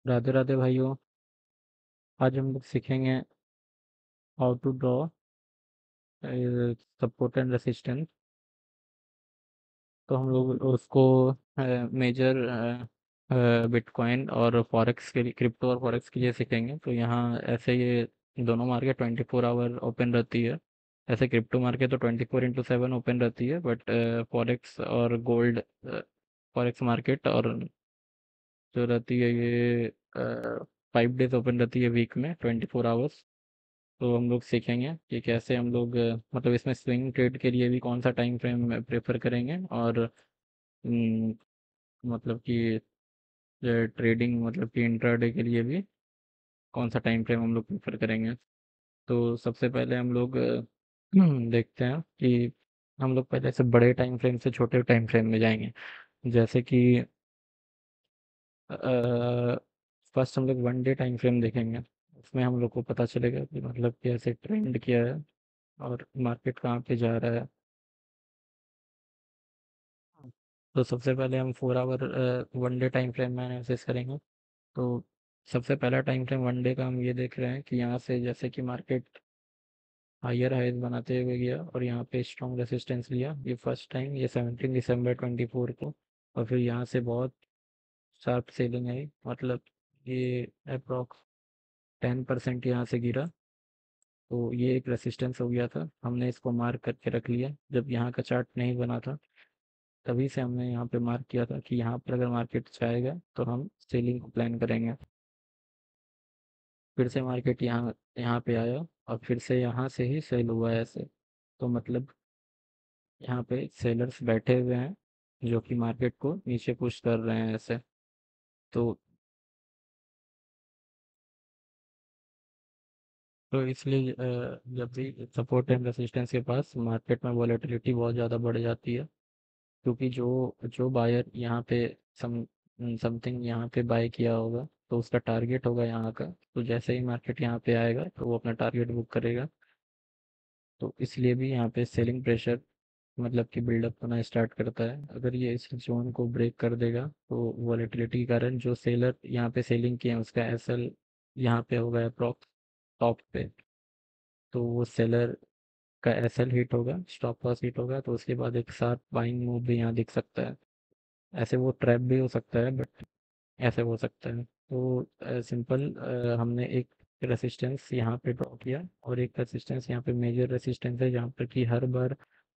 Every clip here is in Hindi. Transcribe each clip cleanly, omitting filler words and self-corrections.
राधे राधे भाइयों। आज हम लोग सीखेंगे how to draw support and resistance. तो हम लोग उसको मेजर बिटकॉइन और फॉरेक्स के लिए, क्रिप्टो और फॉरेक्स के लिए सीखेंगे। तो यहाँ ऐसे ये दोनों मार्केट 24 आवर ओपन रहती है। ऐसे क्रिप्टो मार्केट तो 24x7 ओपन रहती है, बट फॉरेक्स और गोल्ड फॉरेक्स मार्केट और जो रहती है ये 5 डेज ओपन रहती है वीक में, 24 आवर्स। तो हम लोग सीखेंगे कि कैसे हम लोग मतलब इसमें स्विंग ट्रेड के लिए भी कौन सा टाइम फ्रेम प्रेफर करेंगे, और मतलब कि ट्रेडिंग मतलब कि इंट्राडे के लिए भी कौन सा टाइम फ्रेम हम लोग प्रेफर करेंगे। तो सबसे पहले हम लोग देखते हैं कि हम लोग पहले से बड़े टाइम फ्रेम से छोटे टाइम फ्रेम में जाएंगे। जैसे कि फर्स्ट हम लोग 1 डे टाइम फ्रेम देखेंगे। उसमें हम लोग को पता चलेगा कि मतलब कैसे ट्रेंड किया है और मार्केट कहाँ पे जा रहा है। तो सबसे पहले हम 4 आवर 1 डे टाइम फ्रेम में एनालिसिस करेंगे। तो सबसे पहला टाइम फ्रेम 1 डे का हम ये देख रहे हैं कि यहाँ से जैसे कि मार्केट हायर हाइज बनाते हुए गया और यहाँ पे स्ट्रॉन्ग रेसिस्टेंस लिया। ये फर्स्ट टाइम, ये 17 दिसंबर 2024 को। और फिर यहाँ से बहुत शार्प सेलिंग आई, मतलब ये अप्रॉक्स 10% यहाँ से गिरा। तो ये एक रेसिस्टेंस हो गया था, हमने इसको मार्क करके रख लिया। जब यहाँ का चार्ट नहीं बना था तभी से हमने यहाँ पे मार्क किया था कि यहाँ पर अगर मार्केट जाएगा तो हम सेलिंग को प्लान करेंगे। फिर से मार्केट यहाँ यहाँ पे आया और फिर से यहाँ से ही सेल हुआ है ऐसे। तो मतलब यहाँ पे सेलर्स बैठे हुए हैं जो कि मार्केट को नीचे पुश कर रहे हैं ऐसे। तो इसलिए जब भी सपोर्ट एंड रेसिस्टेंस के पास मार्केट में वॉलेटिलिटी बहुत ज़्यादा बढ़ जाती है, क्योंकि जो जो बायर यहाँ पे सम समथिंग यहाँ पे बाय किया होगा तो उसका टारगेट होगा यहाँ का। तो जैसे ही मार्केट यहाँ पे आएगा तो वो अपना टारगेट बुक करेगा। तो इसलिए भी यहाँ पे सेलिंग प्रेशर मतलब कि बिल्डअप होना स्टार्ट करता है। अगर ये इस जोन को ब्रेक कर देगा तो वॉलेटिलिटी के कारण जो सेलर यहाँ पे सेलिंग किए हैं उसका एसएल यहाँ पे होगा अप्रॉक्स टॉप पे। तो वो सेलर का एसएल हिट होगा, स्टॉप लॉस हिट होगा, तो उसके बाद एक शार्प बाइंग मूव भी यहाँ दिख सकता है। ऐसे वो ट्रैप भी हो सकता है, बट ऐसे हो सकता है। तो सिंपल हमने एक रेसिस्टेंस यहाँ पे ड्रॉ किया और एक रेसिस्टेंस यहाँ पे मेजर रेसिस्टेंस है, जहाँ पर कि हर बार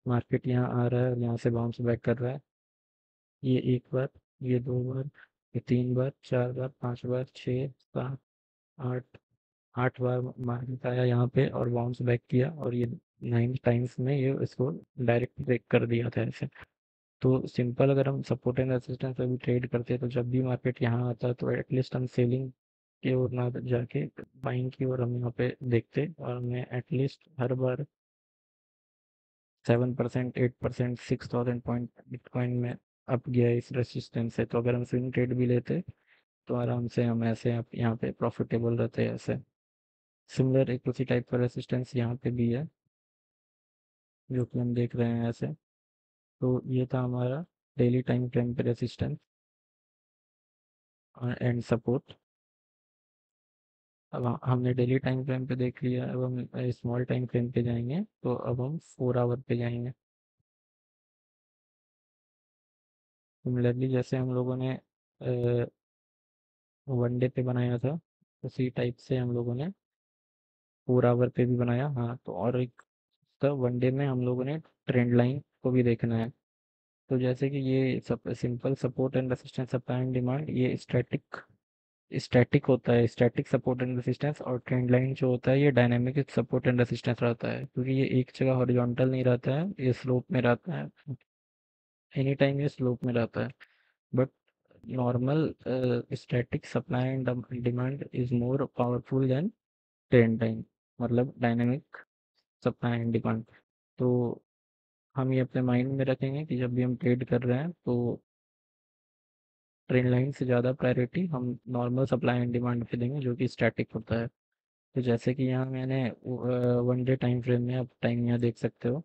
मार्केट यहाँ आ रहा है और यहाँ से बाउंस बैक कर रहा है। ये एक बार, ये 2 बार, ये 3 बार, 4 बार, 5 बार, 6, 7, 8, 8 बार मार्केट आया यहाँ पे और बाउंस बैक किया, और ये 9 टाइम्स में ये इसको डायरेक्ट ब्रेक कर दिया था ऐसे। तो सिंपल अगर हम सपोर्ट एंड रेजिस्टेंस पे भी ट्रेड करते हैं तो जब भी मार्केट यहाँ आता है तो एटलीस्ट हम सेलिंग की ओर ना जाके बाइंग की ओर हम यहाँ पे देखते, और हमें एटलीस्ट हर बार 7%, 8%, 6,000 पॉइंट बिटकॉइन में अप गया है इस रेसिस्टेंस से। तो अगर हम स्विंग ट्रेड भी लेते तो आराम से हम ऐसे यहाँ पे प्रॉफिटेबल रहते हैं ऐसे। सिमिलर एक उसी टाइप का रेसिस्टेंस यहाँ पे भी है जो कि हम देख रहे हैं ऐसे। तो ये था हमारा डेली टाइम फ्रेम पे रेसिस्टेंस एंड सपोर्ट। अब हमने डेली टाइम फ्रेम पे देख लिया, अब हम स्मॉल टाइम फ्रेम पे जाएंगे। तो अब हम 4 आवर पे जाएंगे। सिमिलरली जैसे हम लोगों ने 1 डे पे बनाया था उसी टाइप से हम लोगों ने 4 आवर पे भी बनाया। हाँ, तो और एक तो 1 डे में हम लोगों ने ट्रेंड लाइन को भी देखना है। तो जैसे कि ये सब simple support and resistance, supply and demand, ये स्टैटिक स्टैटिक होता है, स्टैटिक सपोर्ट एंड रेसिस्टेंस। और ट्रेंड लाइन जो होता है ये डायनेमिक सपोर्ट एंड रेसिस्टेंस रहता है, क्योंकि ये एक जगह हॉरिजॉन्टल नहीं रहता है, ये स्लोप में रहता है। एनी टाइम ये स्लोप में रहता है। But normal static supply and demand is more powerful than trend line, मतलब डायनेमिक सप्लाई एंड डिमांड। तो हम ये अपने माइंड में रखेंगे कि जब भी हम ट्रेड कर रहे हैं तो ट्रेंड लाइन से ज़्यादा प्रायोरिटी हम नॉर्मल सप्लाई एंड डिमांड पे देंगे जो कि स्टैटिक होता है। तो जैसे कि यहाँ मैंने 1 डे टाइम फ्रेम में, आप टाइम यहाँ देख सकते हो,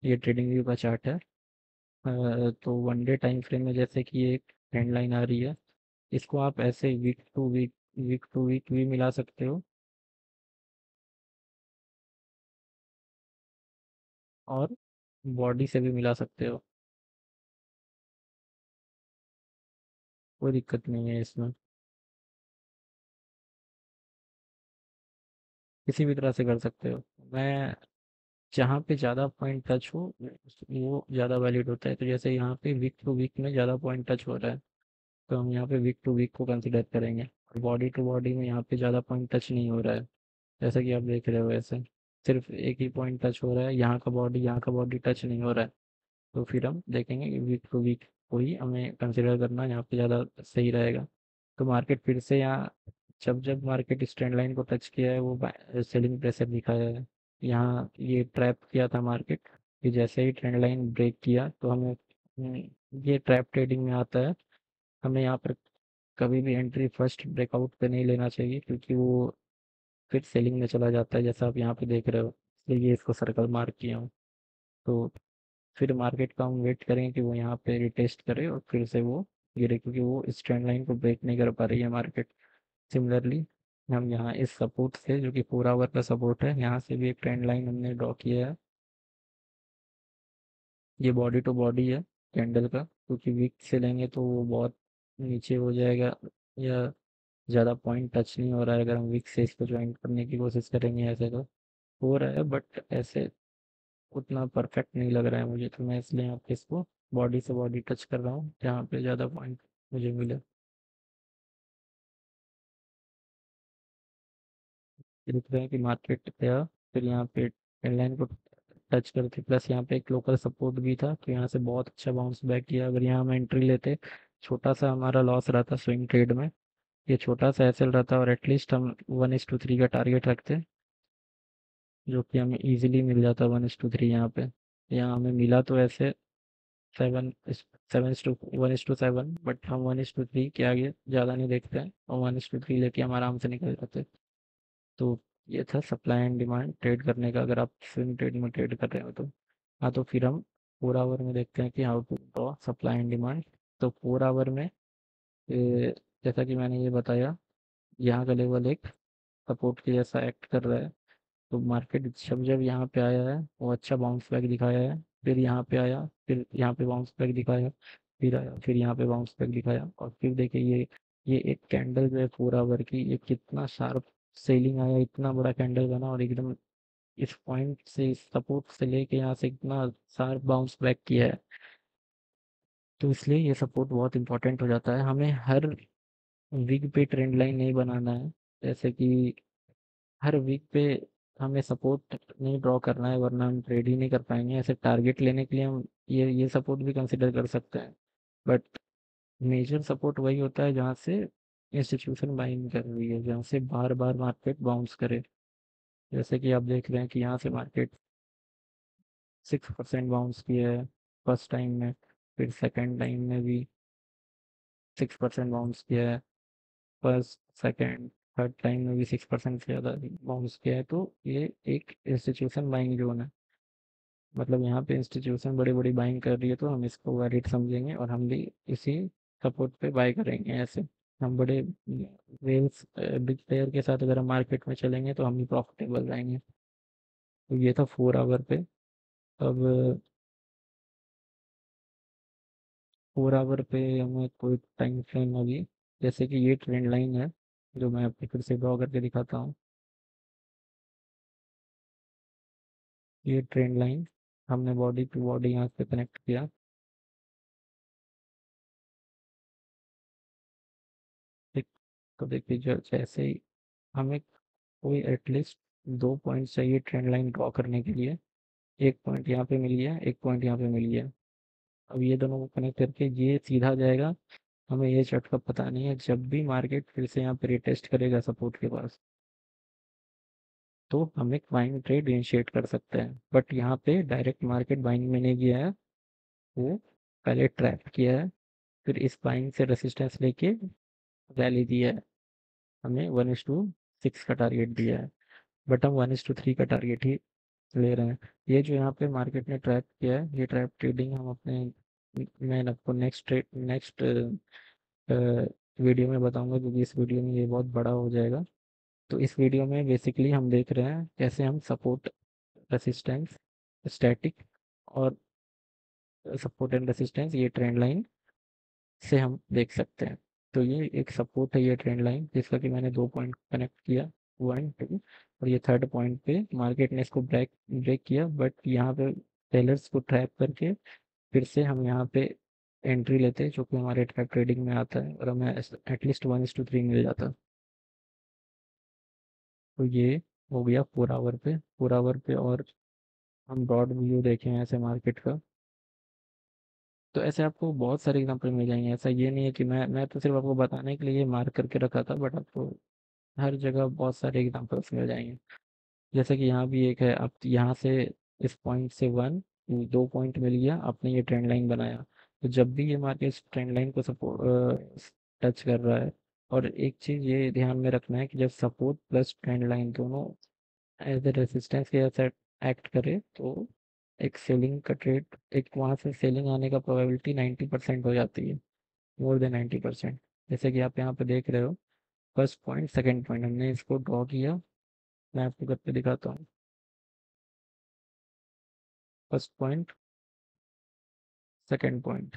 ये ट्रेडिंग व्यू का चार्ट है। तो 1 डे टाइम फ्रेम में जैसे कि एक ट्रेंड लाइन आ रही है, इसको आप ऐसे वीक टू वीक भी मिला सकते हो और बॉडी से भी मिला सकते हो। कोई दिक्कत नहीं है इसमें। किसी भी तरह से कर सकते हो। मैं जहाँ पे ज़्यादा पॉइंट टच हो वो ज़्यादा वैलिड होता है। तो जैसे यहाँ पे वीक टू वीक में ज़्यादा पॉइंट टच हो रहा है तो हम यहाँ पे वीक टू वीक को कंसिडर करेंगे। बॉडी टू बॉडी में यहाँ पे ज़्यादा पॉइंट टच नहीं हो रहा है, जैसा कि आप देख रहे हो। ऐसे सिर्फ एक ही पॉइंट टच हो रहा है, यहाँ का बॉडी टच नहीं हो रहा है। तो फिर हम देखेंगे कि वीक टू वीक को ही हमें कंसिडर करना यहाँ पे ज़्यादा सही रहेगा। तो मार्केट फिर से यहाँ, जब जब मार्केट इस ट्रेंड लाइन को टच किया है वो सेलिंग प्रेशर दिखाया है। यहाँ ये ट्रैप किया था मार्केट कि जैसे ही ट्रेंड लाइन ब्रेक किया तो हमें ये ट्रैप ट्रेडिंग में आता है। हमें यहाँ पर कभी भी एंट्री फर्स्ट ब्रेकआउट पे नहीं लेना चाहिए, क्योंकि वो फिर सेलिंग में चला जाता है, जैसा आप यहाँ पे देख रहे हो। इसलिए ये इसको सर्कल मार्क किया हूँ। तो फिर मार्केट का हम वेट करेंगे कि वो यहाँ पे रिटेस्ट करे और फिर से वो गिरे, क्योंकि वो इस ट्रेंड लाइन को ब्रेक नहीं कर पा रही है मार्केट। सिमिलरली हम यहाँ इस सपोर्ट से, जो कि 4 आवर का सपोर्ट है, यहाँ से भी एक ट्रेंड लाइन हमने ड्रॉ किया है। ये बॉडी टू बॉडी है कैंडल का, क्योंकि वीक से लेंगे तो वो बहुत नीचे हो जाएगा या ज़्यादा पॉइंट टच नहीं हो रहा है। अगर हम वीक से इसको ज्वाइन करने की कोशिश करेंगे ऐसे तो हो रहा है, बट ऐसे उतना परफेक्ट नहीं लग रहा है मुझे। तो मैं इसलिए यहाँ पे इसको बॉडी से बॉडी टच कर रहा हूँ जहाँ पे ज़्यादा पॉइंट मुझे मिले। ये दिख रहा है कि मार्केट गया, फिर यहाँ पे ट्रेंड लाइन को टच करते, प्लस यहाँ पे एक लोकल सपोर्ट भी था, तो यहाँ से बहुत अच्छा बाउंस बैक किया। अगर यहाँ हम एंट्री लेते, छोटा सा हमारा लॉस रहता स्विंग ट्रेड में, ये छोटा सा एसएल रहता और एटलीस्ट हम 1:3 का टारगेट रखते, जो कि हमें इजीली मिल जाता 1:3। यहाँ हमें मिला तो ऐसे 7:1:7, बट हम 1:3 के आगे ज़्यादा नहीं देखते हैं और 1:3 लेके हम आराम से निकल जाते हैं। तो ये था सप्लाई एंड डिमांड ट्रेड करने का, अगर आप स्विंग ट्रेड में ट्रेड कर रहे हो तो। हाँ, तो फिर हम 4 आवर में देखते हैं कि how to draw supply and demand. तो 4 आवर में जैसा कि मैंने ये बताया, यहाँ का लेवल एक सपोर्ट के जैसा एक्ट कर रहा है। तो मार्केट जब जब यहाँ पे आया है वो अच्छा बाउंस बैक दिखाया है, फिर यहाँ पे आया, फिर यहाँ पे बाउंस बैक दिखाया, फिर आया, फिर यहाँ पे बाउंस बैक दिखाया, और फिर देखिए ये एक कैंडल जो है 4 आवर की, ये कितना शार्प सेलिंग आया, इतना बड़ा कैंडल बना और एकदम इस पॉइंट से, इस सपोर्ट से लेके यहाँ से इतना शार्प बाउंस बैक किया है। तो इसलिए ये सपोर्ट बहुत इंपॉर्टेंट हो जाता है। हमें हर वीक पे ट्रेंड लाइन नहीं बनाना है, जैसे कि हर वीक पे हमें सपोर्ट नहीं ड्रॉ करना है, वरना हम ट्रेड ही नहीं कर पाएंगे। ऐसे टारगेट लेने के लिए हम ये सपोर्ट भी कंसिडर कर सकते हैं, बट मेजर सपोर्ट वही होता है जहाँ से इंस्टीट्यूशन बाइंग कर रही है, जहाँ से बार बार मार्केट बाउंस करे। जैसे कि आप देख रहे हैं कि यहाँ से मार्केट 6% बाउंस किया है फर्स्ट टाइम में, फिर सेकेंड टाइम में भी 6% बाउंस किया है, फर्स्ट सेकेंड थर्ड टाइम में भी 6% से ज़्यादा बाउंस किया है। तो ये एक इंस्टीट्यूशन बाइंग जोन है, मतलब यहाँ पे इंस्टीट्यूशन बड़ी बड़ी बाइंग कर रही है, तो हम इसको वैलिड समझेंगे और हम भी इसी सपोर्ट पे बाय करेंगे। ऐसे हम बड़े वेल्स बिग प्लेयर के साथ अगर हम मार्केट में चलेंगे तो हम भी प्रॉफिटेबल रहेंगे। तो ये था 4 आवर पे। अब 4 आवर पे हमें कोई टाइम फ्रेम अभी, जैसे कि ये ट्रेंड लाइन है जो मैं आपको फिर से ड्रॉ करके दिखाता हूँ। ये ट्रेंड लाइन हमने बॉडी टू बॉडी यहाँ पे कनेक्ट किया। ठीक, तो देखिए जैसे ही हमें कोई एटलीस्ट 2 पॉइंट चाहिए ट्रेंड लाइन ड्रॉ करने के लिए, एक पॉइंट यहाँ पे मिल गया, एक पॉइंट यहाँ पे मिल गया। अब ये दोनों को कनेक्ट करके ये सीधा जाएगा। हमें ये चार्ट का पता नहीं है, जब भी मार्केट फिर से यहाँ पे रिटेस्ट करेगा सपोर्ट के पास, तो हम एक बाइंग ट्रेड इनिशिएट कर सकते हैं। बट यहाँ पे डायरेक्ट मार्केट बाइंग में नहीं गया है, वो पहले ट्रैप किया है, फिर इस बाइंग से रेसिस्टेंस लेके रैली दिया है। हमें 1:6 का टारगेट दिया है, बट हम 1:3 का टारगेट ही ले रहे हैं। ये जो यहाँ पे मार्केट ने ट्रैप किया है, ये ट्रैप ट्रेडिंग हम अपने, मैं आपको नेक्स्ट वीडियो में बताऊंगा, क्योंकि इस वीडियो में ये बहुत बड़ा हो जाएगा। तो इस वीडियो में बेसिकली हम देख रहे हैं कैसे हम सपोर्ट, रेसिस्टेंस, स्टैटिक और सपोर्ट एंड रेसिस्टेंस, ये ट्रेंड लाइन से हम देख सकते हैं। तो ये एक सपोर्ट है, ये ट्रेंड लाइन, जिसका कि मैंने 2 पॉइंट कनेक्ट किया, 1 2, और ये थर्ड पॉइंट पे मार्केट ने इसको ब्रेक ब्रेक किया, बट यहाँ पे सेलर्स को ट्रैप करके फिर से हम यहाँ पे एंट्री लेते हैं, जो कि हमारे ट्रैप ट्रेडिंग में आता है, और हमें एटलीस्ट 1:3 मिल जाता। तो ये हो गया 4 आवर पे, 4 आवर पे। और हम ब्रॉड व्यू देखें ऐसे मार्केट का, तो ऐसे आपको बहुत सारे एग्जांपल मिल जाएंगे। ऐसा ये नहीं है कि मैं तो सिर्फ आपको बताने के लिए मार्क करके रखा था, बट आपको हर जगह बहुत सारे एग्जांपल्स मिल जाएंगे। जैसे कि यहाँ भी एक है, आप यहाँ से इस पॉइंट से 2 पॉइंट मिल गया, आपने ये ट्रेंड लाइन बनाया। तो जब भी ये मार्केट इस ट्रेंड लाइन को सपोर्ट टच कर रहा है, और एक चीज़ ये ध्यान में रखना है कि जब सपोर्ट प्लस ट्रेंड लाइन दोनों एज ए रेजिस्टेंस के जैसा एक्ट करे, तो एक सेलिंग का ट्रेड, एक वहां से सेलिंग आने का प्रोबेबिलिटी 90% हो जाती है, मोर देन 90%। जैसे कि आप यहाँ पे देख रहे हो, फर्स्ट पॉइंट, सेकंड पॉइंट, हमने इसको ड्रॉ किया। मैं आपको करके दिखाता हूँ। फर्स्ट पॉइंट, सेकंड पॉइंट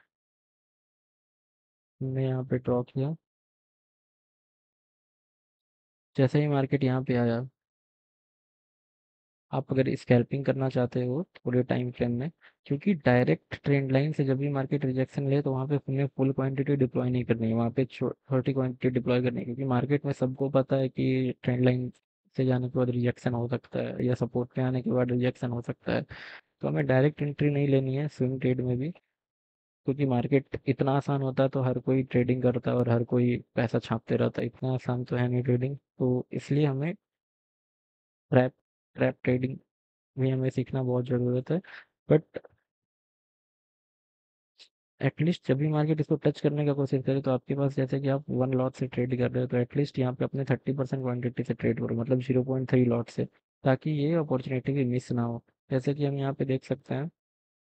हमने यहाँ पे ड्रॉ किया। जैसे ही मार्केट यहाँ पे आया, आप अगर स्कैल्पिंग करना चाहते हो थोड़े टाइम फ्रेम में, क्योंकि डायरेक्ट ट्रेंड लाइन से जब भी मार्केट रिजेक्शन ले, तो वहाँ पे हमें फुल क्वांटिटी डिप्लॉय नहीं करनी है, वहाँ पे छोटी क्वांटिटी डिप्लॉय करनी है, क्योंकि मार्केट में सबको पता है कि ट्रेंड लाइन से जाने के बाद रिजेक्शन हो सकता है, या सपोर्ट पे आने के बाद रिजेक्शन हो सकता है। तो हमें डायरेक्ट एंट्री नहीं लेनी है स्विंग ट्रेड में भी, क्योंकि मार्केट इतना आसान होता है तो हर कोई ट्रेडिंग करता है और हर कोई पैसा छापते रहता है, इतना आसान तो है नहीं ट्रेडिंग। तो इसलिए हमें ट्रैप ट्रैप ट्रेडिंग भी हमें सीखना बहुत ज़रूरत है। बट एटलीस्ट जब भी मार्केट इसको टच करने का कोशिश करे, तो आपके पास, जैसे कि आप 1 लॉट से ट्रेड कर रहे हो, तो एटलीस्ट यहाँ पे अपने 30% क्वांटिटी से ट्रेड करो, मतलब 0.3 लॉट से, ताकि ये अपॉर्चुनिटी भी मिस ना हो। जैसे कि हम यहाँ पे देख सकते हैं,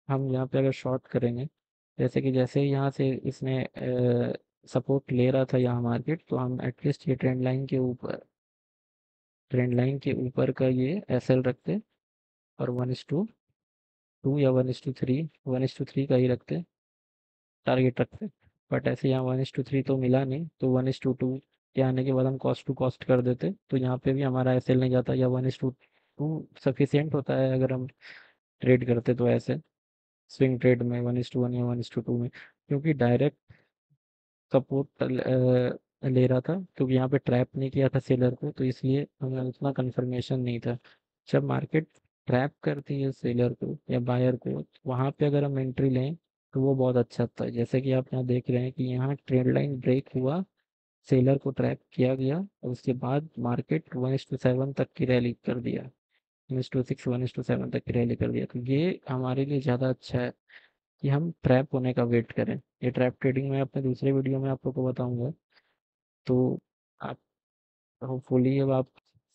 हम यहाँ पे अगर शॉर्ट करेंगे, जैसे ही यहाँ से इसने सपोर्ट ले रहा था यहाँ मार्केट, तो हम एटलीस्ट ये ट्रेंड लाइन के ऊपर का ये एसएल रखते, और 1:2 या 1:3 का ही रखते, टारगेट रखते। बट ऐसे यहाँ 1:3 तो मिला नहीं, तो 1:2 के आने के बाद हम कॉस्ट टू कॉस्ट कर देते, तो यहाँ पे भी हमारा एसएल नहीं जाता, या 1:2 सफिशियंट होता है अगर हम ट्रेड करते, तो ऐसे स्विंग ट्रेड में 1:1 या 1:2 में, क्योंकि डायरेक्ट सपोर्ट ले रहा था, क्योंकि यहाँ पे ट्रैप नहीं किया था सेलर को, तो इसलिए हमें उतना कंफर्मेशन नहीं था। जब मार्केट ट्रैप करती है सेलर को या बायर को, वहाँ पे अगर हम एंट्री लें, तो वो बहुत अच्छा होता है। जैसे कि आप यहाँ देख रहे हैं कि यहाँ ट्रेंड लाइन ब्रेक हुआ, सेलर को ट्रैप किया गया, और उसके बाद मार्केट 1:7 तक की रैली कर दिया, 1:6, 1:7 तक की रैली कर दिया। तो ये हमारे लिए ज़्यादा अच्छा है कि हम ट्रैप होने का वेट करें। ये ट्रैप ट्रेडिंग मैं अपने दूसरे वीडियो में आप लोग को बताऊंगा। तो आप होपफुली अब आप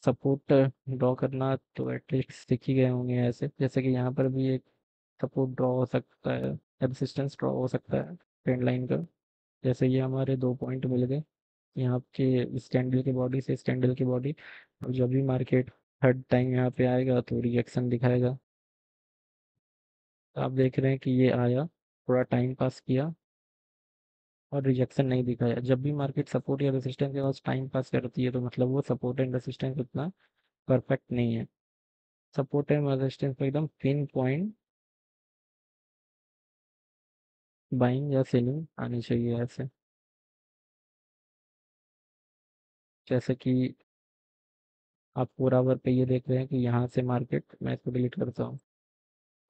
सपोर्ट ड्रॉ करना तो एटलीस्ट सीख ही गए होंगे ऐसे। जैसे कि यहाँ पर भी एक सपोर्ट ड्रॉ हो सकता है, रेजिस्टेंस ड्रॉ हो सकता है ट्रेंड लाइन का। जैसे ये हमारे 2 पॉइंट मिल गए, यहाँ के इस कैंडल की बॉडी से इस कैंडल की बॉडी। और जब भी मार्केट थर्ड टाइम यहाँ पे आएगा, तो रिएक्शन दिखाएगा। तो आप देख रहे हैं कि ये आया, थोड़ा टाइम पास किया, और रिजेक्शन नहीं दिखाया। जब भी मार्केट सपोर्ट या रेजिस्टेंस के पास टाइम पास करती है, तो मतलब वो सपोर्ट एंड रेजिस्टेंस उतना परफेक्ट नहीं है। सपोर्ट एंड रेजिस्टेंस पे एकदम पिन पॉइंट बाइंग या सेलिंग आनी चाहिए ऐसे। जैसे कि आप पूरा आवर पे ये देख रहे हैं कि यहाँ से मार्केट, मैं इसको डिलीट करता हूँ,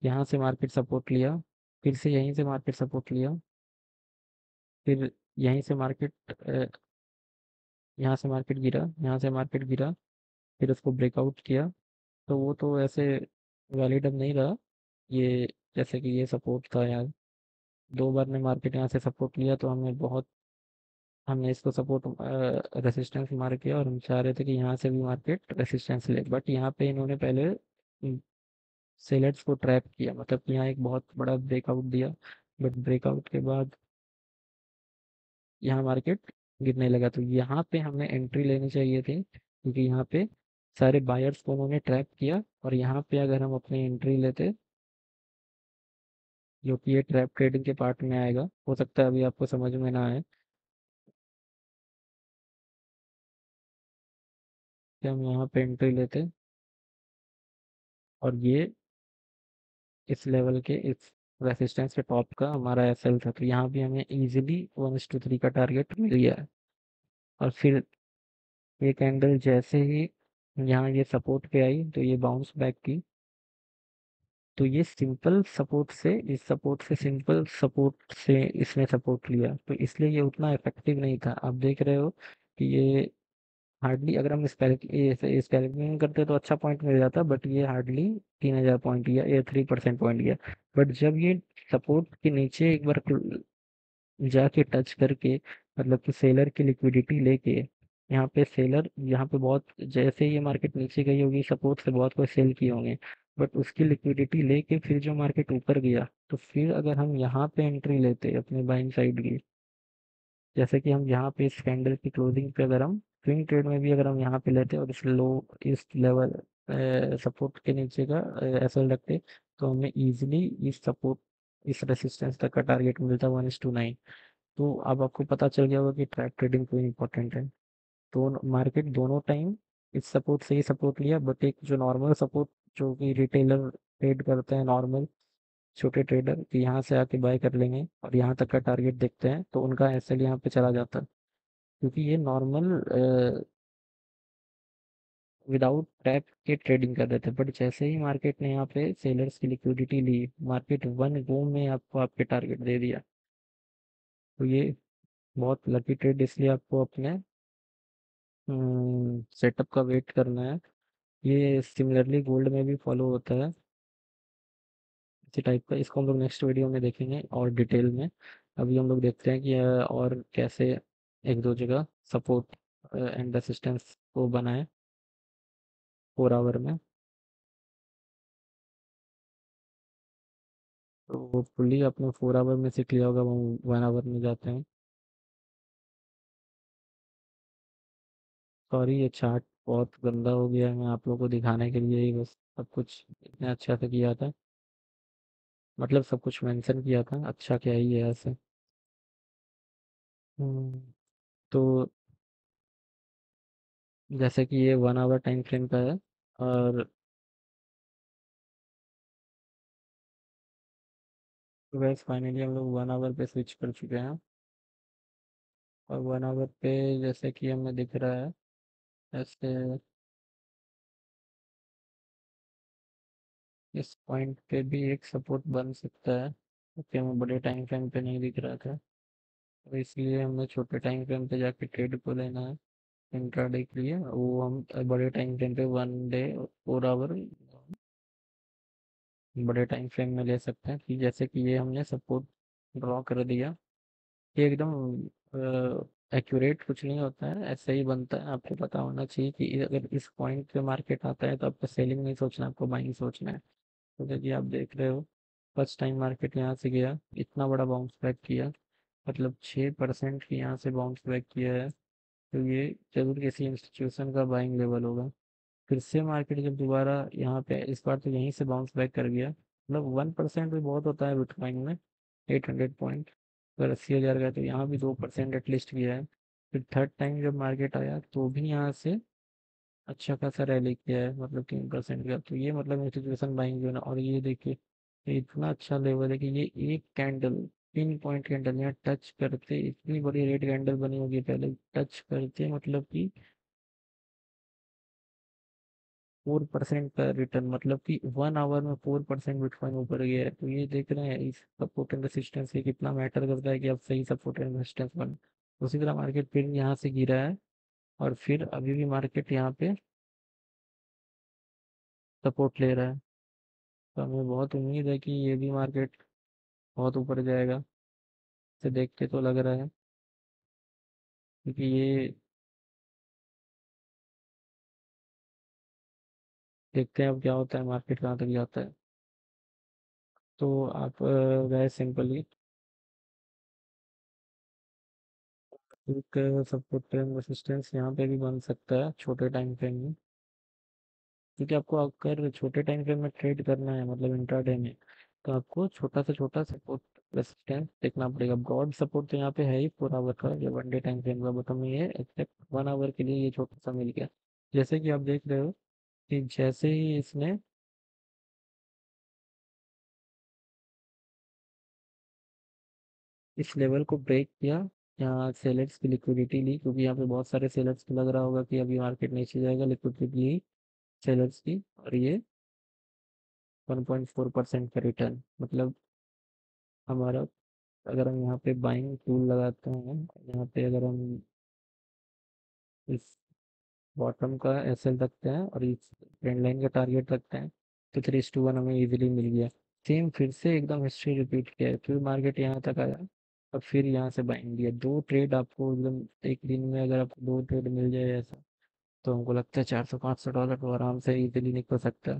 यहाँ से मार्केट सपोर्ट लिया, फिर से यहीं से मार्केट सपोर्ट लिया, फिर यहीं से मार्केट यहाँ से मार्केट गिरा, यहाँ से मार्केट गिरा, फिर उसको ब्रेकआउट किया। तो वो तो ऐसे वैलिड अब नहीं रहा ये। जैसे कि ये सपोर्ट था यार, 2 बार ने मार्केट यहाँ से सपोर्ट लिया, तो हमने इसको सपोर्ट रेसिस्टेंस मार किया, और हम चाह रहे थे कि यहाँ से भी मार्केट रेसिस्टेंस ले, बट यहाँ पे इन्होंने पहले सेलर्स को ट्रैप किया, मतलब कि यहाँ एक बहुत बड़ा ब्रेकआउट दिया। बट ब्रेकआउट के बाद यहाँ मार्केट गिरने लगा, तो यहाँ पे हमें एंट्री लेनी चाहिए थी, क्योंकि यहाँ पे सारे बायर्स को उन्होंने ट्रैप किया। और यहाँ पे अगर हम अपनी एंट्री लेते, जो कि ये ट्रैप ट्रेडिंग के पार्ट में आएगा, हो सकता है अभी आपको समझ में ना आए, कि हम यहाँ पे एंट्री लेते और ये इस लेवल के इस रेसिस्टेंस के टॉप का हमारा एसएल था, तो यहाँ भी हमें इजीली 1:3 का टारगेट मिल गया है। और फिर ये कैंडल जैसे ही यहाँ ये सपोर्ट पे आई तो ये बाउंस बैक की, तो ये सिंपल सपोर्ट से इस सपोर्ट से सिंपल सपोर्ट से इसने सपोर्ट लिया, तो इसलिए ये उतना इफेक्टिव नहीं था। आप देख रहे हो कि ये हार्डली, अगर हम इस कैलकुलेशन करते तो अच्छा पॉइंट मिल जाता, बट ये हार्डली 3,000 पॉइंट या 3% पॉइंट गया। बट जब ये सपोर्ट के नीचे एक बार जाके टच करके, मतलब कि सेलर की लिक्विडिटी लेके, यहाँ पे सेलर, यहाँ पे बहुत, जैसे ये मार्केट नीचे गई होगी सपोर्ट से बहुत कोई सेल किए होंगे, बट उसकी लिक्विडिटी लेके फिर जो मार्केट ऊपर गया, तो फिर अगर हम यहाँ पे एंट्री लेते अपने बाइंग साइड की, जैसे कि हम यहाँ पे इस कैंडल की क्लोजिंग पे अगर हम स्विंग ट्रेड में भी अगर हम यहाँ पे लेते और इस लेवल सपोर्ट के नीचे का ऐसा रखते, तो हमें इजीली इस रेसिस्टेंस तक का टारगेट मिलता 1:9। तो अब आपको पता चल गया होगा कि ट्रैप ट्रेडिंग क्यों इम्पोर्टेंट है। तो मार्केट दोनों टाइम इस सपोर्ट से ही सपोर्ट लिया, बट एक जो नॉर्मल सपोर्ट, जो कि रिटेलर ट्रेड करते हैं नॉर्मल छोटे ट्रेडर, कि यहाँ से आके बाय कर लेंगे और यहाँ तक का टारगेट देखते हैं, तो उनका एसएल यहाँ पे चला जाता है, क्योंकि ये नॉर्मल विदाउट टैप के ट्रेडिंग कर रहे थे। बट जैसे ही मार्केट ने यहाँ पे सेलर्स की लिक्विडिटी ली, मार्केट वन गो में आपको आपके टारगेट दे दिया। तो ये बहुत लकी ट्रेड, इसलिए आपको अपने सेटअप का वेट करना है। ये सिमिलरली गोल्ड में भी फॉलो होता है इसी टाइप का। इसको हम लोग नेक्स्ट वीडियो में देखेंगे और डिटेल में। अभी हम लोग देखते हैं कि और कैसे एक दो जगह सपोर्ट एंड रेसिस्टेंस को बनाए 4 आवर में। तो वो फुली अपने 4 आवर में सीख लिया होगा, वो 1 आवर में जाते हैं। सॉरी, ये चार्ट बहुत गंदा हो गया है, मैं आप लोगों को दिखाने के लिए ही बस सब कुछ इतने अच्छा से किया था, मतलब सब कुछ मेंशन किया था, अच्छा क्या ही है ऐसे। हम्म, तो जैसे कि ये 1 आवर टाइम फ्रेम का है, और गैस फाइनली हम लोग 1 आवर पे स्विच कर चुके हैं। और 1 आवर पे जैसे कि हमें दिख रहा है ऐसे, इस पॉइंट पे भी एक सपोर्ट बन सकता है, क्योंकि हमें बड़े टाइम फ्रेम पे नहीं दिख रहा था, तो इसलिए हमें छोटे टाइम फ्रेम पे जाके ट्रेड को लेना है इंट्राडे के लिए। वो हम बड़े टाइम फ्रेम पे 1 डे 4 आवर बड़े टाइम फ्रेम में ले सकते हैं, कि जैसे कि ये हमने सपोर्ट ड्रॉ कर दिया। ये एकदम एक्यूरेट कुछ नहीं होता है, ऐसे ही बनता है। आपको पता होना चाहिए कि अगर इस पॉइंट पे मार्केट आता है तो आपको सेलिंग नहीं सोचना, आपको बाइंग सोचना है। तो जैसे आप देख रहे हो, फर्स्ट टाइम मार्केट यहाँ से गया, इतना बड़ा बाउंस बैक किया, मतलब 6% की यहाँ से बाउंस बैक किया है, तो ये जरूर किसी इंस्टीट्यूशन का बाइंग लेवल होगा। फिर से मार्केट जब दोबारा यहाँ पे, इस बार तो यहीं से बाउंस बैक कर गया, मतलब 1% भी बहुत होता है बिटकॉइन में, 800 पॉइंट। अगर 80,000 का है, तो यहाँ भी 2% एटलीस्ट किया है। फिर थर्ड टाइम जब मार्केट आया तो भी यहाँ से अच्छा खासा रैली किया है, मतलब 3% का। तो ये मतलब इंस्टीट्यूशन बाइंग जो है ना, और ये देखिए, ये इतना अच्छा लेवल है कि ये एक कैंडल, 3 पॉइंट कैंडल यहाँ टच करते, इतनी बड़ी रेड कैंडल बनी होगी पहले, टच करते मतलब कि 4% का रिटर्न, मतलब कि 1 आवर में 4% बिटकॉइन ऊपर गया है। तो ये देख रहे हैं इस सपोर्ट एंड रेसिस्टेंस से कितना मैटर करता है कि आप सही सपोर्ट एंड रेसिस्टेंस बन। उसी तरह मार्केट फिर यहाँ से गिरा है, और फिर अभी भी मार्केट यहाँ पे सपोर्ट ले रहा है। तो हमें बहुत उम्मीद है कि ये भी मार्केट बहुत ऊपर जाएगा, से देख के तो लग रहा है, क्योंकि ये देखते हैं अब क्या होता है, मार्केट कहाँ तक जाता है। तो आप गए सिंपली एक सपोर्ट एंड रेसिस्टेंस यहाँ पे भी बन सकता है छोटे टाइम फ्रेम में, क्योंकि आपको अगर छोटे टाइम फ्रेम में ट्रेड करना है मतलब इंट्राडे में, तो आपको छोटा से छोटा सपोर्ट रेसिस्टेंस देखना पड़ेगा। ब्रॉड सपोर्ट तो यहाँ पे है ही 4 आवर का, जो 1 डे टाइम फ्रेम का, बट हमें ये एक्सेप्ट 1 आवर के लिए ये छोटा सा मिल गया। जैसे कि आप देख रहे हो कि जैसे ही इसने इस लेवल को ब्रेक किया, यहाँ सेलर्स की लिक्विडिटी ली, क्योंकि यहाँ पे बहुत सारे सेलर्स को लग रहा होगा कि अभी मार्केट नीचे जाएगा, लिक्विडिटी ली सेलर्स की, और ये 1.4% का रिटर्न, मतलब हमारा, अगर हम यहाँ पे बाइंग टूल लगाते हैं, यहाँ पे अगर हम इस बॉटम का एसएल रखते हैं और इस ट्रेंड लाइन का टारगेट रखते हैं, तो 3:1 हमें इजीली मिल गया। सेम फिर से एकदम हिस्ट्री रिपीट किया है, फिर मार्केट यहाँ तक आया और फिर यहाँ से बाइंग दिया। 2 ट्रेड आपको एकदम एक दिन में, अगर आपको 2 ट्रेड मिल जाए ऐसा, तो हमको लगता है $400-500 तो आराम से इजीली निकल सकता है।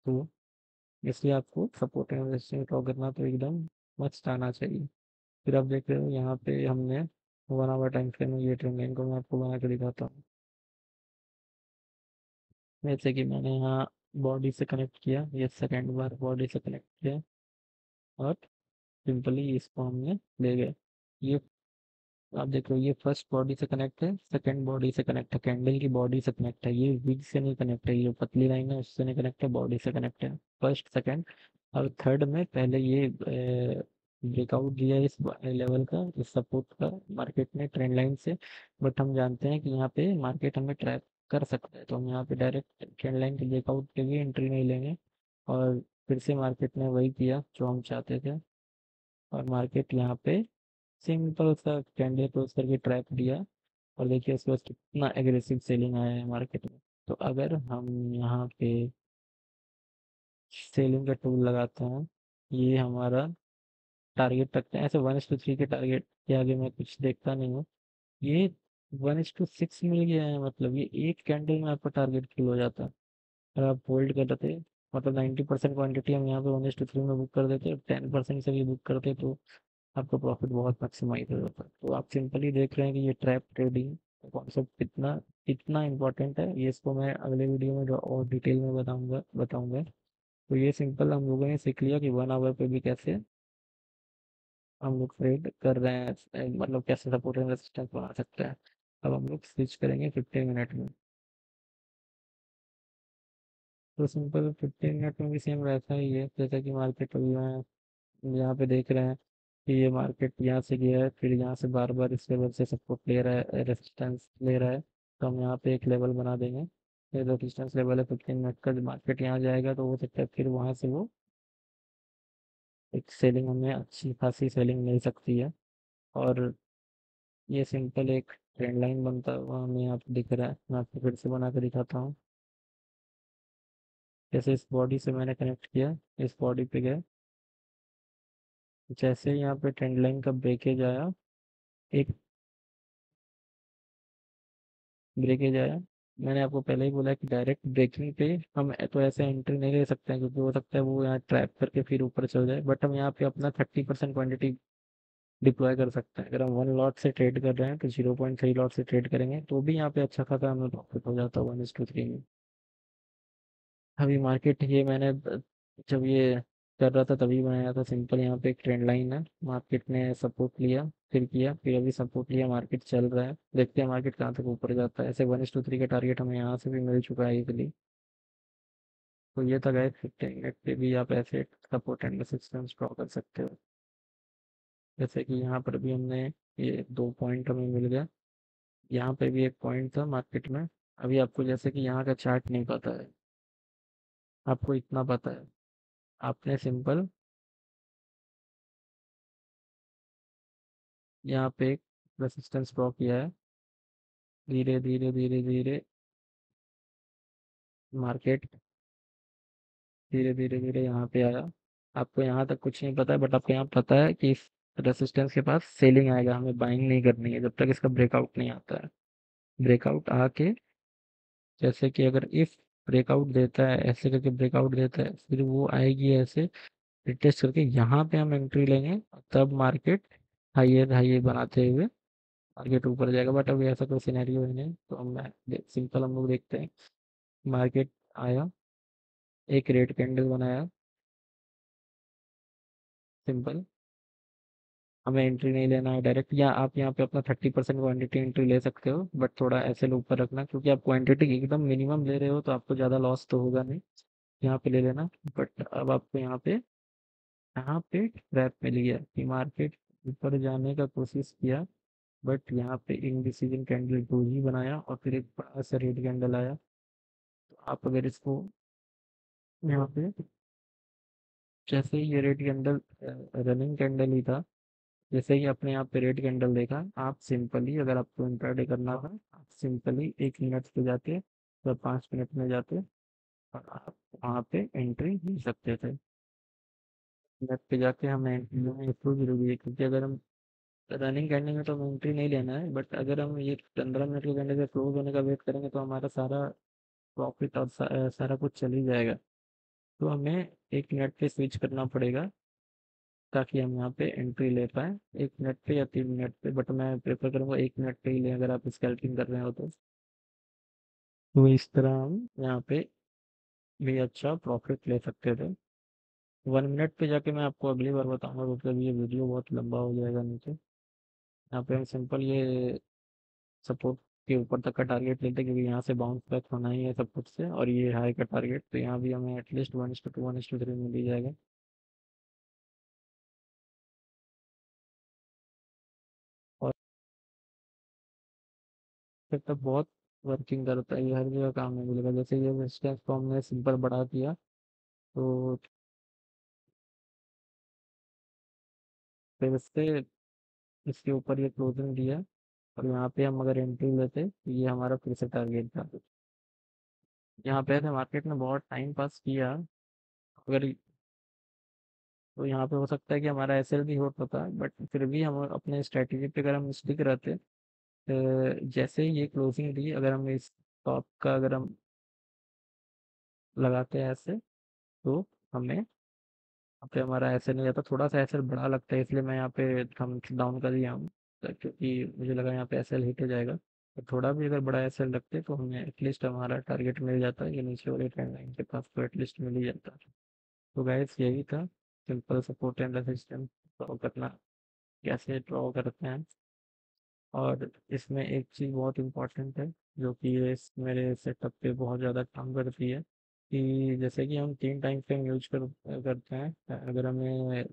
तो इसलिए आपको सपोर्ट एंड रेजिस्टेंस ड्रॉ करना तो एकदम मस्त आना चाहिए। फिर आप देख रहे हो यहाँ पे हमने 1 आवर टाइम फ्रेम में ये ट्रेंड लाइन को मैं आपको बना के दिखाता हूँ। जैसे कि मैंने यहाँ बॉडी से कनेक्ट किया, ये सेकेंड बार बॉडी से कनेक्ट किया, और सिंपली इसको हमने ले गए। ये आप देख रहे हो, ये फर्स्ट बॉडी से कनेक्ट है, सेकंड बॉडी से कनेक्ट है, कैंडल की बॉडी से कनेक्ट है, ये विग से नहीं कनेक्ट है, ये जो पतली लाइन है उससे नहीं कनेक्ट है, बॉडी से कनेक्ट है। फर्स्ट सेकंड और थर्ड में पहले ये ब्रेकआउट दिया इस लेवल का, इस सपोर्ट का मार्केट ने ट्रेंड लाइन से, बट हम जानते हैं कि यहाँ पे मार्केट हमें ट्रैप कर सकता है, तो हम यहाँ पे डायरेक्ट ट्रेंड लाइन के ब्रेकआउट के लिए एंट्री नहीं लेंगे। और फिर से मार्केट ने वही किया जो हम चाहते थे, और मार्केट यहाँ पे सिंपल सा कैंडल क्लोज करके ट्रैप दिया, और देखिए उसके बाद कितना एग्रेसिव सेलिंग आया है मार्केट में। तो अगर हम यहाँ पे सेलिंग का टूल लगाते हैं, ये हमारा टारगेट रखते हैं, ऐसे 1:3 के टारगेट के आगे मैं कुछ देखता नहीं हूँ। ये 1:6 मिल गया है, मतलब ये एक कैंडल में आपका टारगेट फिल हो जाता है। अगर आप होल्ड कर देते, मतलब 90% क्वांटिटी हम यहाँ पे 1:3 में बुक कर देते, 10% से भी बुक करते, तो आपका प्रॉफिट बहुत मैक्सिमाइज हो जाता है। तो आप सिंपली देख रहे हैं कि ये ट्रैप ट्रेडिंग कॉन्सेप्ट कितना कितना इंपॉर्टेंट है, ये इसको मैं अगले वीडियो में और डिटेल में बताऊंगा। तो ये सिंपल हम लोगों ने सीख लिया कि 1 आवर पे भी कैसे हम लोग ट्रेड कर रहे हैं, मतलब कैसे सपोर्ट एंड रेजिस्टेंस बना सकते हैं। अब हम लोग स्विच करेंगे 15 मिनट में। तो सिंपल 15 मिनट में भी सेम वैसा ही है, जैसा कि मार्केट अभी मैं यहाँ पे देख रहे हैं कि ये मार्केट यहाँ से गया है, फिर यहाँ से बार बार इस लेवल से सपोर्ट ले रहा है, रेजिस्टेंस ले रहा है। तो हम यहाँ पे एक लेवल बना देंगे, ये रेजिस्टेंस लेवल है 15 मिनट का। जब मार्केट यहाँ जाएगा तो हो सकता है फिर वहाँ से वो एक सेलिंग, हमें अच्छी खासी सेलिंग मिल सकती है। और ये सिंपल एक ट्रेंड लाइन बनता हुआ हमें यहाँ पे दिख रहा है, मैं आपको फिर से बना के दिखाता हूँ। जैसे इस बॉडी से मैंने कनेक्ट किया, इस बॉडी पे गए, जैसे ही यहाँ पे ट्रेंड लाइन का ब्रेकेज आया, एक ब्रेकेज आया, मैंने आपको पहले ही बोला कि डायरेक्ट ब्रेकिंग पे हम तो ऐसे एंट्री नहीं ले सकते हैं, क्योंकि हो सकता है वो यहाँ ट्रैप करके फिर ऊपर चल जाए, बट हम यहाँ पे अपना 30% क्वांटिटी डिप्लॉय कर सकते हैं। अगर हम 1 लॉट से ट्रेड कर रहे हैं तो 0.3 लॉट से ट्रेड करेंगे, तो भी यहाँ पे अच्छा खासा हमें प्रॉफिट हो जाता है 1:3 में। अभी मार्केट ये मैंने जब ये कर रहा था तभी बनाया था, सिंपल यहाँ पे एक ट्रेंड लाइन है, मार्केट ने सपोर्ट लिया, फिर किया, फिर अभी सपोर्ट लिया, मार्केट चल रहा है, देखते हैं मार्केट कहाँ तक ऊपर जाता है। ऐसे 1:3 का टारगेट हमें यहाँ से भी मिल चुका है इजिली। तो ये था गाइस, 15 मिनट पे भी आप ऐसे सपोर्ट एंड रेजिस्टेंस ड्रॉ कर सकते हो। जैसे कि यहाँ पर भी हमने ये 2 पॉइंट हमें मिल गया, यहाँ पे भी एक पॉइंट था मार्केट में। अभी आपको जैसे कि यहाँ का चार्ट नहीं पता है, आपको इतना पता है, आपने सिंपल यहाँ पे एक रेसिस्टेंस ड्रॉ किया है, धीरे धीरे धीरे धीरे मार्केट धीरे धीरे धीरे यहाँ पे आया। आपको यहाँ तक कुछ नहीं पता है, बट आपको यहाँ पता है कि इस रेसिस्टेंस के पास सेलिंग आएगा, हमें बाइंग नहीं करनी है जब तक इसका ब्रेकआउट नहीं आता है। ब्रेकआउट आके, जैसे कि अगर इफ ब्रेकआउट देता है, ऐसे करके ब्रेकआउट देता है, फिर वो आएगी ऐसे रिटेस्ट करके, यहाँ पे हम एंट्री लेंगे, तब मार्केट हाइयर हाइयर बनाते हुए मार्केट ऊपर जाएगा, बट अभी ऐसा कोई सिनेरियो ही नहीं। तो मैं सिंपल हम लोग देखते हैं। मार्केट आया, एक रेड कैंडल बनाया, सिंपल। हमें एंट्री नहीं लेना है डायरेक्ट, या आप यहाँ पे अपना 30% क्वांटिटी एंट्री ले सकते हो, बट थोड़ा ऐसे ऊपर रखना, क्योंकि आप क्वांटिटी एकदम मिनिमम ले रहे हो तो आपको ज़्यादा लॉस तो होगा नहीं। यहाँ पे ले लेना। बट अब आपको यहाँ पे ट्रैप मिल गया कि मार्केट ऊपर जाने का कोशिश किया, बट यहाँ पे इनडिसीजन कैंडल डोजी बनाया और फिर एक बड़ा सा रेड कैंडल आया। तो आप अगर इसको यहाँ पे, जैसे ही ये रेड कैंडल रनिंग कैंडल ही था, जैसे ही आपने यहाँ पे रेड कैंडल देखा, आप सिंपली, अगर आपको इंट्राडे करना था, आप सिंपली 1 मिनट पे जाते या 5 मिनट में जाते और आप वहाँ पे एंट्री ले सकते थे। मिनट पे जाके हमें एंट्री लेना इसको जरूरी है, क्योंकि अगर हम रनिंग करने में तो हमें एंट्री नहीं लेना है, बट अगर हम ये 15 मिनट के घंटे से क्लोज होने का वेट करेंगे तो हमारा सारा प्रॉफिट और सारा कुछ चल ही जाएगा। तो हमें 1 मिनट पे स्विच करना पड़ेगा ताकि हम यहाँ पे एंट्री ले पाए, 1 मिनट पे या 3 मिनट पे, बट मैं प्रेफर करूँगा 1 मिनट पे ही लें अगर आप स्कैल्पिंग कर रहे हो तो। तो इस तरह हम यहाँ पे भी अच्छा प्रॉफिट ले सकते थे। 1 मिनट पे जाके मैं आपको अगली बार बताऊंगा, क्योंकि ये वीडियो बहुत लंबा हो जाएगा नीचे। यहाँ पे हम सिंपल ये सपोर्ट के ऊपर तक का टारगेट लेते हैं, क्योंकि यहाँ से बाउंस बैक होना ही है सब कुछ से, और ये हाई का टारगेट, तो यहाँ भी हमें एटलीस्ट 1:2 1:3 मिल ही जाएगा। और फिर तक बहुत वर्किंग करता है, ये हर जगह काम नहीं मिलेगा। जैसे ये रेजिस्टेंस को हमने सिंपल बढ़ा दिया, तो फिर इससे इसके ऊपर ये क्लोजिंग दिया, और यहाँ पे हम अगर एंट्री लेते तो ये हमारा फिर से टारगेट था। यहाँ पे ऐसे मार्केट ने बहुत टाइम पास किया, अगर तो यहाँ पे हो सकता है कि हमारा एसएल भी हो होता है, बट फिर भी हम अपने स्ट्रेटेजी पे अगर हम स्टिक रहते, जैसे ही ये क्लोजिंग दी, अगर हम इस टॉप का अगर हम लगाते हैं ऐसे, तो हमें यहाँ पे हमारा एसएल नहीं जाता, थोड़ा सा एसएल बड़ा लगता है, इसलिए मैं यहाँ पे थम डाउन कर दिया हूँ, क्योंकि मुझे लगा यहाँ पे एसएल हिट हो जाएगा। तो थोड़ा भी अगर बड़ा एसएल रखते तो हमें एटलीस्ट हमारा टारगेट मिल जाता, ये नीचे वाले ट्रेंड लाइन के पास तो एटलीस्ट मिल ही जाता। तो गाइस यही था, simple support and resistance draw करना, कैसे ड्रॉ करते हैं। और इसमें एक चीज़ बहुत इम्पोर्टेंट है, जो कि ये मेरे सेटअप पे बहुत ज़्यादा काम करती है, कि जैसे कि हम 3 टाइम फ्रेम यूज करते हैं। अगर हमें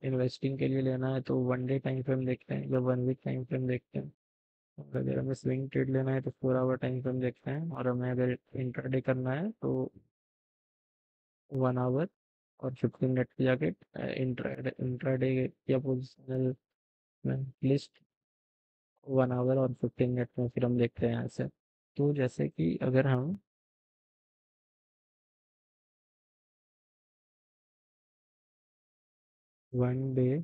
इन्वेस्टिंग के लिए लेना है तो 1 डे टाइम फ्रेम देखते हैं या 1 वीक टाइम फ्रेम देखते हैं। और अगर हमें स्विंग ट्रेड लेना है तो 4 आवर टाइम फ्रेम देखते हैं। और हमें अगर इंट्राडे करना है तो 1 आवर और 15 मिनट की जाके इंट्राडे इंट्राडे या पोजिशनल लिस्ट 1 आवर और 15 मिनट में फिर हम देखते हैं ऐसे। तो जैसे कि अगर हम 1 डे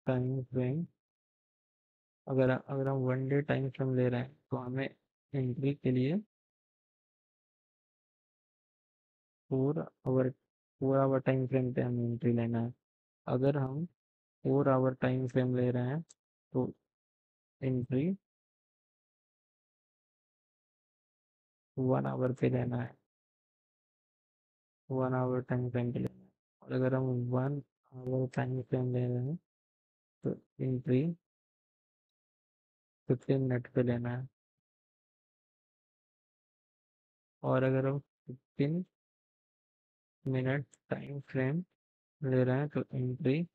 टाइम फ्रेम, अगर हम 1 डे टाइम फ्रेम ले रहे हैं तो हमें एंट्री के लिए 4 आवर 4 आवर टाइम फ्रेम पे हमें एंट्री लेना है। अगर हम 4 आवर टाइम फ्रेम ले रहे हैं तो एंट्री 1 आवर पे लेना है, 1 आवर टाइम फ्रेम पे लेना है। और अगर हम 1 आवर टाइम फ्रेम ले रहे हैं तो एंट्री 15 मिनट पे लेना है। और अगर हम 15 मिनट टाइम फ्रेम ले रहे हैं तो एंट्री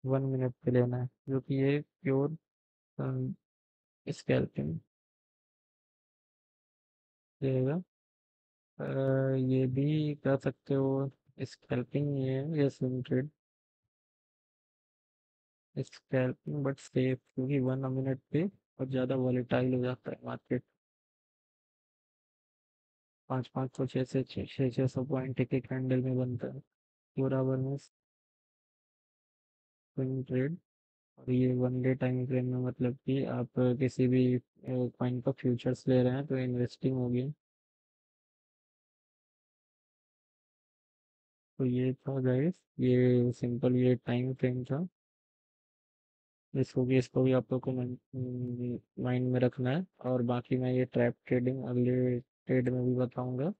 1 मिनट पे लेना है, जो कि ये प्योर स्कैल्पिंग रहेगा। ये भी कर सकते हो, स्कैल्पिंग ये है या swing trade, scalping but safe, क्योंकि 1 मिनट पे और ज़्यादा वॉलेटाइल हो जाता है मार्केट। 500 600 पॉइंट एक एक कैंडल में बनता है। 4 आवर में स्विंग ट्रेड। और ये 1 डे टाइम फ्रेम में, मतलब कि आप किसी भी कॉइन का फ्यूचर्स ले रहे हैं तो इन्वेस्टिंग होगी। तो ये था गाइस, ये सिंपल ये टाइम फ्रेम था। इसको भी आप लोग को माइंड में रखना है। और बाकी मैं ये ट्रैप ट्रेडिंग अगले ट्रेड में भी बताऊंगा।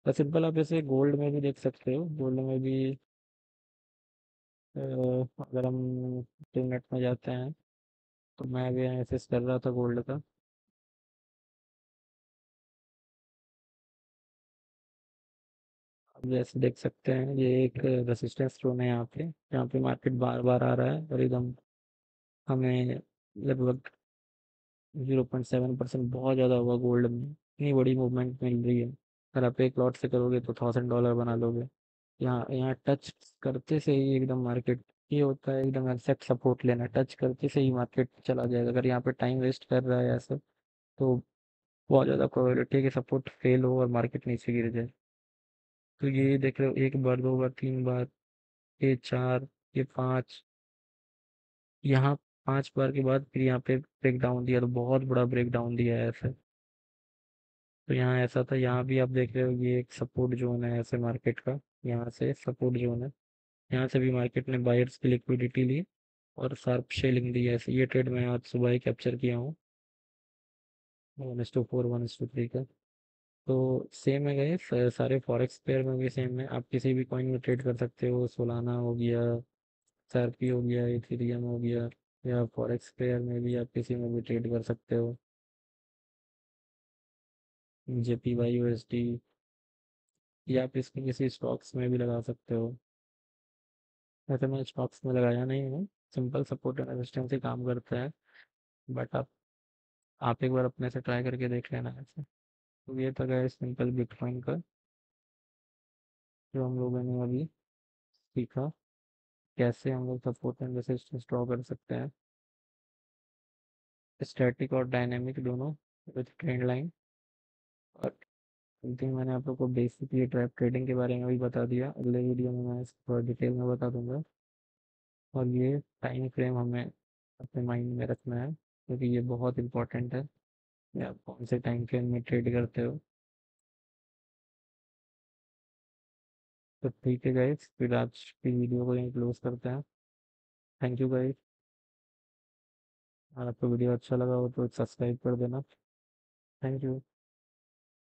तो सिंपल आप ऐसे गोल्ड में भी देख सकते हो, गोल्ड में भी अगर हम इंटरनेट में जाते हैं, तो मैं अभी एनालिसिस कर रहा था गोल्ड का। अब जैसे देख सकते हैं, ये एक रेसिस्टेंस जोन है यहाँ पे मार्केट बार बार आ रहा है और एकदम हमें लगभग 0.7% बहुत ज़्यादा हुआ गोल्ड में, इतनी बड़ी मूवमेंट मिल रही है। अगर आप एक लॉट से करोगे तो $1000 बना लोगे। यहाँ यहाँ टच करते से ही एकदम मार्केट, ये होता है एकदम एक्जैक्ट सपोर्ट लेना, टच करते से ही मार्केट चला जाएगा। अगर यहाँ पे टाइम वेस्ट कर रहा है ऐसे, तो बहुत ज़्यादा प्रोबेबिलिटी है कि सपोर्ट फेल हो और मार्केट नीचे गिर जाए। तो ये देख रहे हो, एक बार, दो बार, तीन बार, ये चार, ये पाँच, यहाँ 5 बार के बाद फिर यहाँ पे ब्रेक डाउन दिया, तो बहुत बड़ा ब्रेक डाउन दिया है ऐसे। तो यहाँ ऐसा था, यहाँ भी आप देख रहे हो ये एक सपोर्ट जोन है ऐसे मार्केट का, यहाँ से सपोर्ट जोन है। यहाँ से भी मार्केट ने बायर्स की लिक्विडिटी ली और शार्प सेलिंग दी है ऐसे। ये ट्रेड मैं आज सुबह ही कैप्चर किया हूँ, 1:4 1:3 का। तो सेम है गए, सारे फॉरेक्स पेयर में भी सेम है। आप किसी भी कॉइन में ट्रेड कर सकते हो, सोलाना हो गया, सरपी हो गया, इथेरियम हो गया, या फॉरेक्स पेयर में भी आप किसी में भी ट्रेड कर सकते हो, JPY USD, या आप इसको किसी स्टॉक्स में भी लगा सकते हो। वैसे मैं स्टॉक्स में लगाया नहीं हूँ, सिंपल सपोर्ट एंड रेजिस्टेंस ही काम करता है। बट आप एक बार अपने से ट्राई करके देख लेना ऐसे। तो ये था गाइस सिंपल बिटकॉइन का, जो हम लोगों ने अभी सीखा, कैसे हम लोग सपोर्ट एंड रेजिस्टेंस ड्रॉ कर सकते हैं, स्टैटिक और डायनेमिक दोनों, विद ट्रेंड लाइन। और समथिंग मैंने आप लोग को बेसिकली ट्रैप ट्रेडिंग के बारे में भी बता दिया, अगले वीडियो में मैं इसको थोड़ा डिटेल में बता दूंगा। और ये टाइम फ्रेम हमें अपने माइंड में रखना है, क्योंकि ये बहुत इंपॉर्टेंट है कि आप कौन से टाइम फ्रेम में ट्रेड करते हो। तो ठीक है गाइस, फिर आज की वीडियो को यहीं क्लोज करते हैं। Thank you guys. अगर आपको वीडियो अच्छा लगा हो तो सब्सक्राइब कर देना। Thank you.